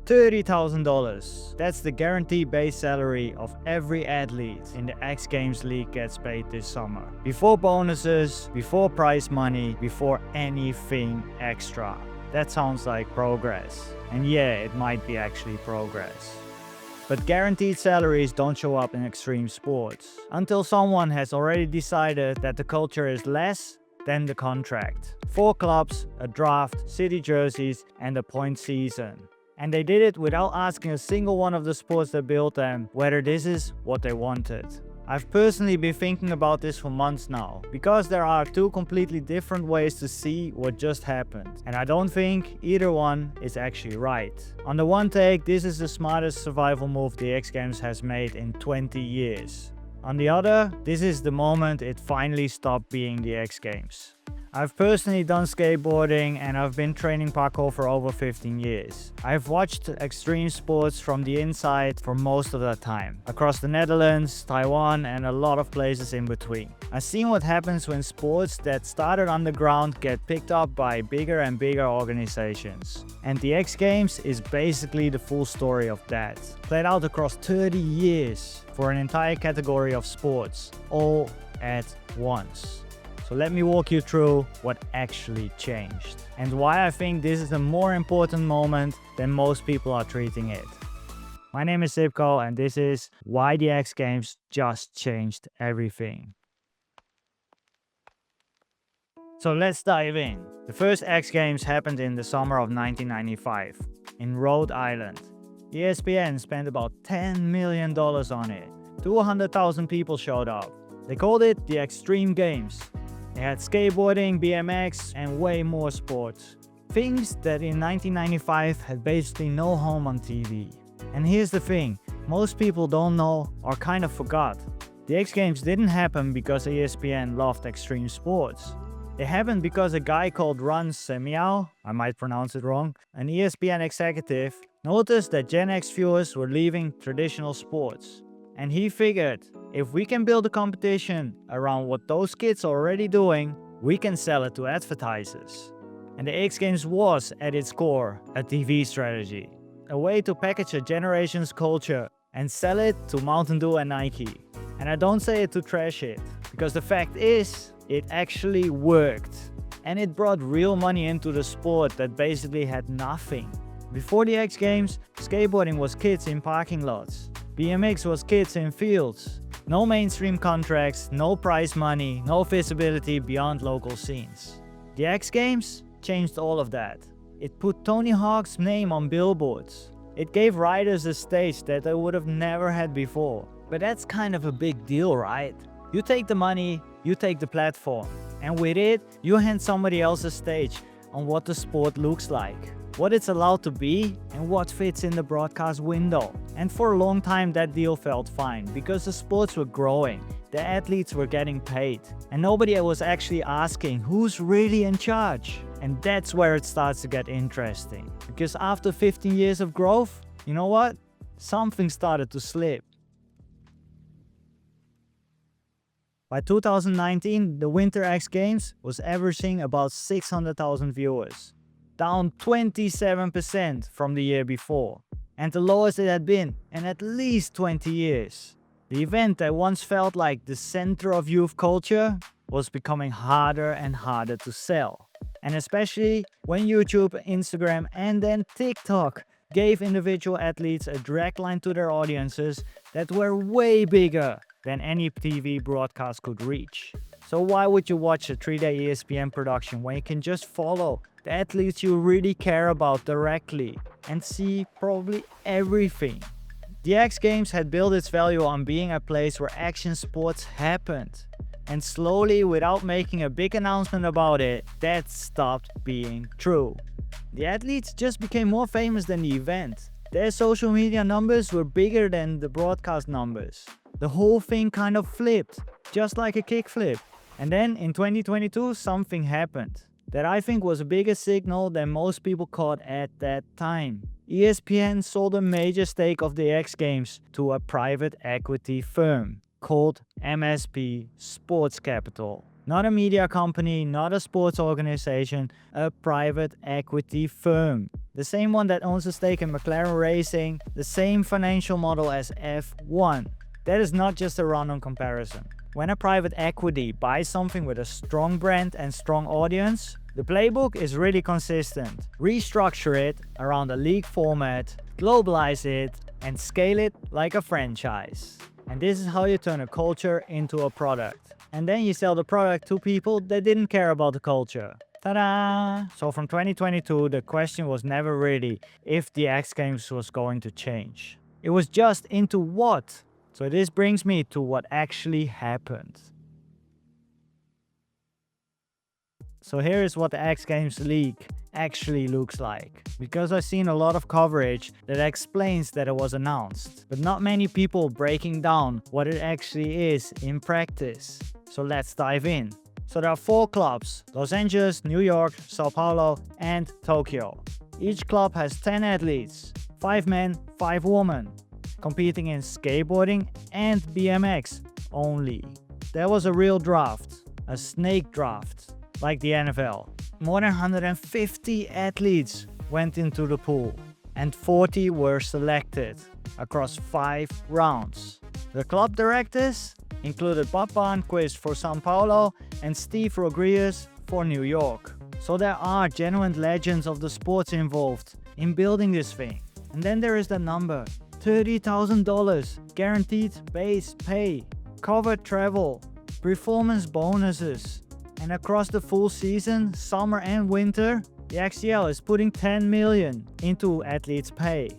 $30,000. That's the guaranteed base salary of every athlete in the X Games League gets paid this summer. Before bonuses, before prize money, before anything extra. That sounds like progress. And yeah, it might be actually progress. But guaranteed salaries don't show up in extreme sports until someone has already decided that the culture is less than the contract. 4 clubs, a draft, city jerseys, and a point season. And they did it without asking a single one of the sports that built them whether this is what they wanted. I've personally been thinking about this for months now, because there are 2 completely different ways to see what just happened, and I don't think either one is actually right. On the one take, this is the smartest survival move the X Games has made in 20 years. On the other, this is the moment it finally stopped being the X Games. I've personally done skateboarding and I've been training parkour for over 15 years. I've watched extreme sports from the inside for most of that time, across the Netherlands, Taiwan, and a lot of places in between. I've seen what happens when sports that started underground get picked up by bigger and bigger organizations. And the X Games is basically the full story of that, played out across 30 years for an entire category of sports, all at once. So let me walk you through what actually changed and why I think this is a more important moment than most people are treating it. My name is Sipko and this is why the X Games just changed everything. So let's dive in. The first X Games happened in the summer of 1995 in Rhode Island. ESPN spent about $10 million on it. 200,000 people showed up. They called it the Extreme Games. They had skateboarding, BMX, and way more sports. Things that in 1995 had basically no home on TV. And here's the thing, most people don't know or kind of forgot. The X Games didn't happen because ESPN loved extreme sports. It happened because a guy called Ron Semiao, I might pronounce it wrong, an ESPN executive, noticed that Gen X viewers were leaving traditional sports. And he figured, if we can build a competition around what those kids are already doing, we can sell it to advertisers. And the X Games was, at its core, a TV strategy. A way to package a generation's culture and sell it to Mountain Dew and Nike. And I don't say it to trash it, because the fact is, it actually worked. And it brought real money into the sport that basically had nothing. Before the X Games, skateboarding was kids in parking lots. BMX was kids in fields. No mainstream contracts, no prize money, no visibility beyond local scenes. The X Games changed all of that. It put Tony Hawk's name on billboards. It gave riders a stage that they would have never had before. But that's kind of a big deal, right? You take the money, you take the platform, and with it, you hand somebody else a stage on what the sport looks like, what it's allowed to be, and what fits in the broadcast window. And for a long time that deal felt fine, because the sports were growing, the athletes were getting paid, and nobody was actually asking who's really in charge. And that's where it starts to get interesting, because after 15 years of growth, you know what? Something started to slip. By 2019, the Winter X Games was averaging about 600,000 viewers, down 27% from the year before, and the lowest it had been in at least 20 years. The event that once felt like the center of youth culture was becoming harder and harder to sell. And especially when YouTube, Instagram, and then TikTok gave individual athletes a direct line to their audiences that were way bigger than any TV broadcast could reach. So why would you watch a 3-day ESPN production when you can just follow the athletes you really care about directly and see probably everything? The X Games had built its value on being a place where action sports happened. And slowly, without making a big announcement about it, that stopped being true. The athletes just became more famous than the event. Their social media numbers were bigger than the broadcast numbers. The whole thing kind of flipped, just like a kickflip. And then in 2022, something happened that I think was a bigger signal than most people caught at that time. ESPN sold a major stake of the X Games to a private equity firm called MSP Sports Capital. Not a media company, not a sports organization, a private equity firm. The same one that owns a stake in McLaren Racing, the same financial model as F1. That is not just a random comparison. When a private equity buys something with a strong brand and strong audience, the playbook is really consistent. Restructure it around a league format, globalize it, and scale it like a franchise. And this is how you turn a culture into a product. And then you sell the product to people that didn't care about the culture. Ta-da! So from 2022, the question was never really if the X Games was going to change. It was just into what? So this brings me to what actually happened. So here is what the X Games League actually looks like. Because I've seen a lot of coverage that explains that it was announced, but not many people breaking down what it actually is in practice. So let's dive in. So there are 4 clubs: Los Angeles, New York, Sao Paulo, and Tokyo. Each club has 10 athletes, 5 men, 5 women, competing in skateboarding and BMX only. There was a real draft, a snake draft, like the NFL. More than 150 athletes went into the pool, and 40 were selected across 5 rounds. The club directors included Bob Barnquist for Sao Paulo and Steve Rodriguez for New York. So there are genuine legends of the sports involved in building this thing. And then there is the number: $30,000 guaranteed base pay, covered travel, performance bonuses. And across the full season, summer and winter, the XCL is putting $10 million into athletes' pay.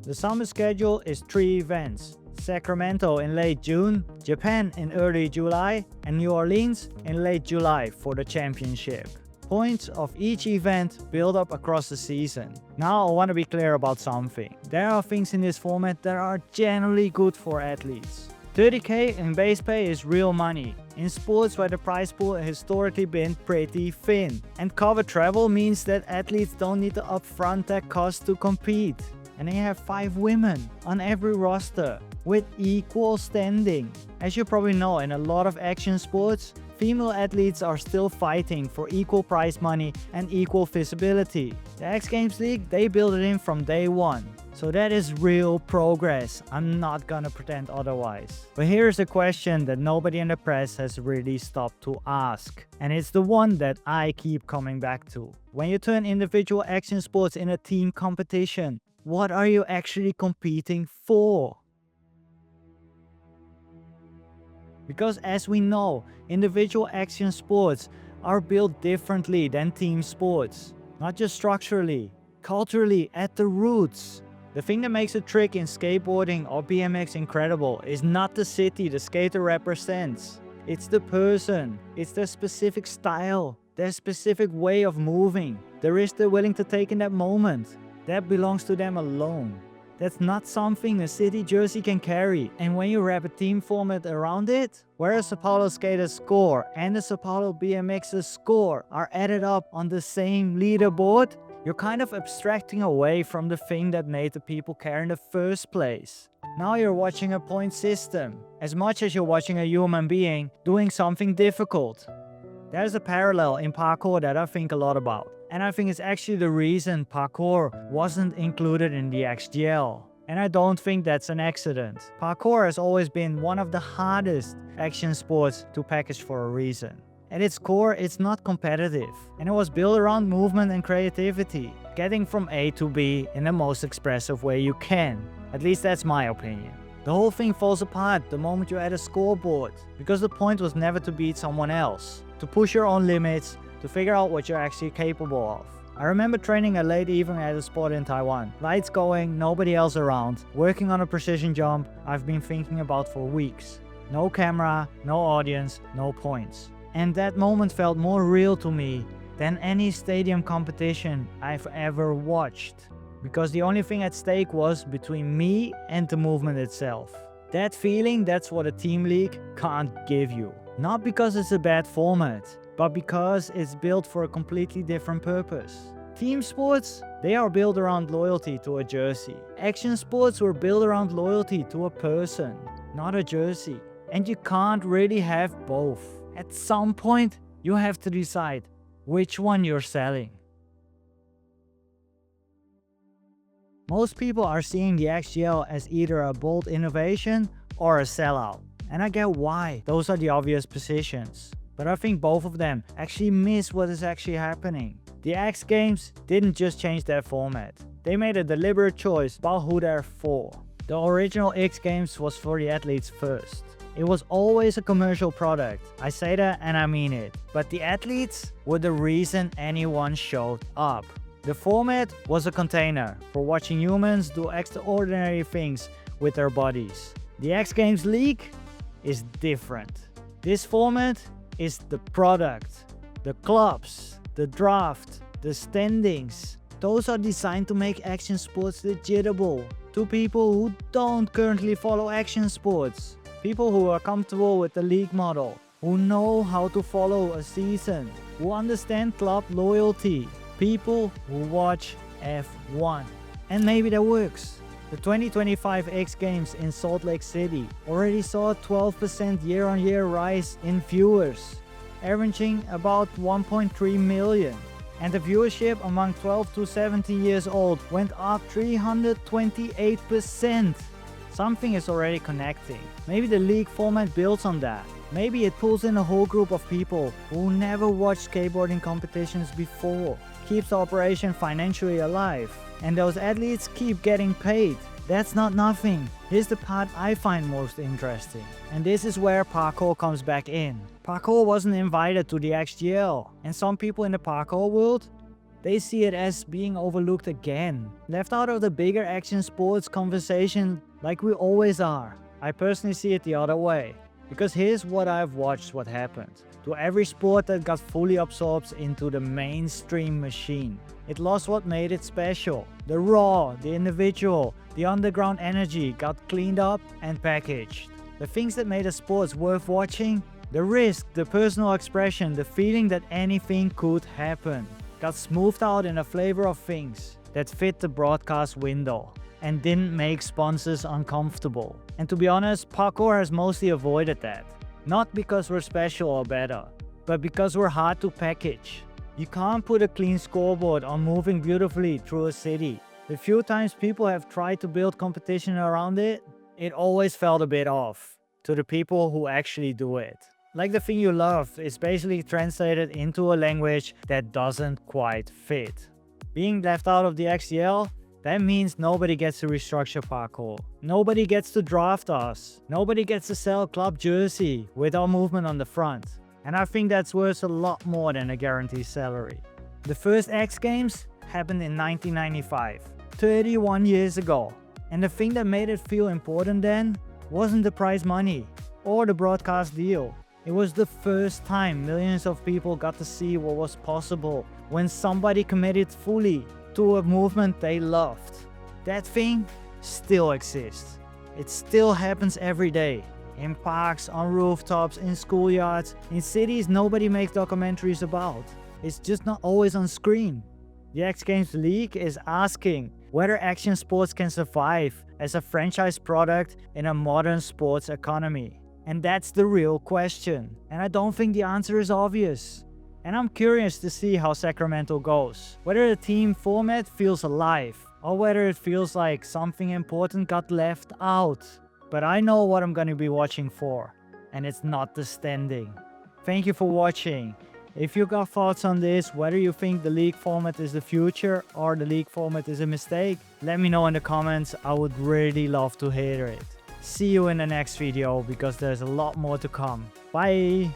The summer schedule is 3 events: Sacramento in late June, Japan in early July, and New Orleans in late July for the championship. Points of each event build up across the season. Now I want to be clear about something. There are things in this format that are generally good for athletes. $30K in base pay is real money in sports where the prize pool has historically been pretty thin. And covered travel means that athletes don't need to upfront their costs to compete. And they have 5 women on every roster with equal standing. As you probably know, in a lot of action sports, female athletes are still fighting for equal prize money and equal visibility. The X Games League, they built it in from day one. So that is real progress. I'm not gonna pretend otherwise. But here's a question that nobody in the press has really stopped to ask. And it's the one that I keep coming back to. When you turn individual action sports in a team competition, what are you actually competing for? Because as we know, individual action sports are built differently than team sports. Not just structurally, culturally, at the roots. The thing that makes a trick in skateboarding or BMX incredible is not the city the skater represents. It's the person. It's their specific style, their specific way of moving, the risk they're willing to take in that moment. That belongs to them alone. That's not something a city jersey can carry. And when you wrap a team format around it, where a Sao Paulo skater's score and the Sao Paulo BMX's score are added up on the same leaderboard, you're kind of abstracting away from the thing that made the people care in the first place. Now you're watching a point system, as much as you're watching a human being doing something difficult. There's a parallel in parkour that I think a lot about. And I think it's actually the reason parkour wasn't included in the XGL. And I don't think that's an accident. Parkour has always been one of the hardest action sports to package for a reason. At its core, it's not competitive. And it was built around movement and creativity. Getting from A to B in the most expressive way you can. At least that's my opinion. The whole thing falls apart the moment you add a scoreboard. Because the point was never to beat someone else. To push your own limits, to figure out what you're actually capable of. I remember training a late evening at a spot in Taiwan. Lights going, nobody else around, working on a precision jump I've been thinking about for weeks. No camera, no audience, no points. And that moment felt more real to me than any stadium competition I've ever watched. Because the only thing at stake was between me and the movement itself. That feeling, that's what a team league can't give you. Not because it's a bad format, but because it's built for a completely different purpose. Team sports, they are built around loyalty to a jersey. Action sports were built around loyalty to a person, not a jersey. And you can't really have both. At some point, you have to decide which one you're selling. Most people are seeing the XGL as either a bold innovation or a sellout. And I get why, those are the obvious positions. But I think both of them actually miss what is actually happening. The X Games didn't just change their format. They made a deliberate choice about who they're for. The original X Games was for the athletes first. It was always a commercial product. I say that and I mean it. But the athletes were the reason anyone showed up. The format was a container for watching humans do extraordinary things with their bodies. The X Games League is different. This format is the product, the clubs, the draft, the standings. Those are designed to make action sports legitimate to people who don't currently follow action sports. People who are comfortable with the league model, who know how to follow a season, who understand club loyalty. People who watch F1. And maybe that works. The 2025 X Games in Salt Lake City already saw a 12% year-on-year rise in viewers, averaging about 1.3 million. And the viewership among 12 to 17 years old went up 328%. Something is already connecting. Maybe the league format builds on that. Maybe it pulls in a whole group of people who never watched skateboarding competitions before. Keeps the operation financially alive. And those athletes keep getting paid. That's not nothing. Here's the part I find most interesting. And this is where parkour comes back in. Parkour wasn't invited to the XGL. And some people in the parkour world, they see it as being overlooked again. Left out of the bigger action sports conversation like we always are. I personally see it the other way. Because here's what I've watched what happened. To every sport that got fully absorbed into the mainstream machine, it lost what made it special. The raw, the individual, the underground energy got cleaned up and packaged. The things that made a sport worth watching, the risk, the personal expression, the feeling that anything could happen, got smoothed out in a flavor of things that fit the broadcast window and didn't make sponsors uncomfortable. And to be honest, parkour has mostly avoided that. Not because we're special or better, but because we're hard to package. You can't put a clean scoreboard on moving beautifully through a city. The few times people have tried to build competition around it, it always felt a bit off to the people who actually do it. Like the thing you love is basically translated into a language that doesn't quite fit. Being left out of the XGL, that means nobody gets to restructure parkour. Nobody gets to draft us. Nobody gets to sell a club jersey with our movement on the front. And I think that's worth a lot more than a guaranteed salary. The first X Games happened in 1995, 31 years ago. And the thing that made it feel important then wasn't the prize money or the broadcast deal. It was the first time millions of people got to see what was possible when somebody committed fully to a movement they loved. That thing still exists. It still happens every day. In parks, on rooftops, in schoolyards, in cities nobody makes documentaries about. It's just not always on screen. The X Games League is asking whether action sports can survive as a franchise product in a modern sports economy. And that's the real question. And I don't think the answer is obvious. And I'm curious to see how Sacramento goes. Whether the team format feels alive, or whether it feels like something important got left out. But I know what I'm gonna be watching for, and it's not the standing. Thank you for watching. If you got thoughts on this, whether you think the league format is the future or the league format is a mistake, let me know in the comments. I would really love to hear it. See you in the next video because there's a lot more to come. Bye!